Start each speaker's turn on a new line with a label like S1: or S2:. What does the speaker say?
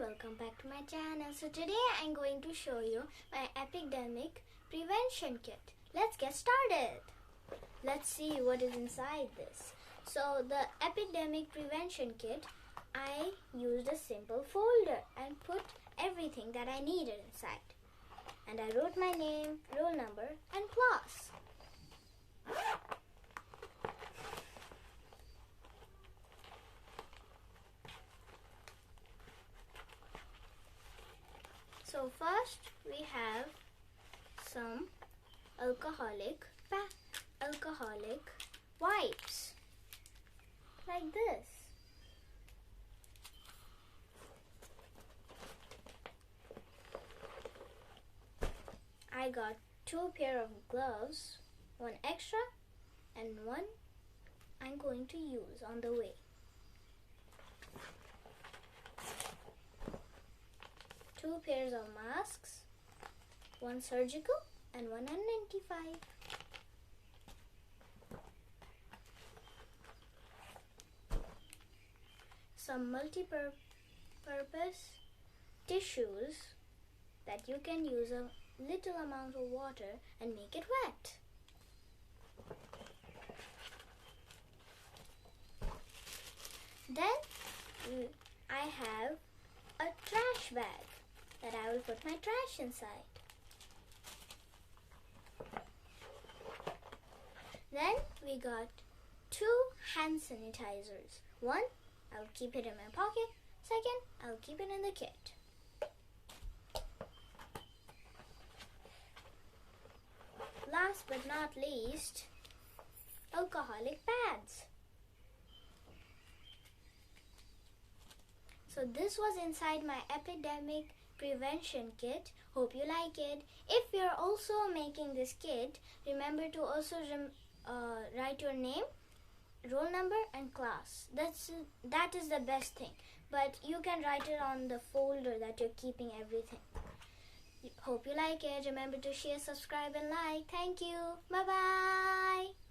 S1: welcome back to my channel. So today I'm going to show you my Epidemic prevention kit. Let's get started. Let's see what is inside this. So the Epidemic prevention kit, I used a simple folder and put everything that I needed inside. And I wrote my name, roll number and class. So first we have some alcoholic wipes like this. I got 2 pair of gloves, one extra and one I'm going to use on the way. 2 pairs of masks, one surgical and one N95. Some multi-purpose tissues that you can use a little amount of water and make it wet. Then I have a trash bag that I will put my trash inside. Then we got 2 hand sanitizers. One, I'll keep it in my pocket. Second, I'll keep it in the kit. Last but not least, alcoholic pads. So this was inside my Epidemic prevention kit. Hope you like it. If you're also making this kit, remember to also write your name, roll number and class. That is the best thing. But you can write it on the folder that you're keeping everything. Hope you like it. Remember to share, subscribe and like. Thank you. Bye-bye.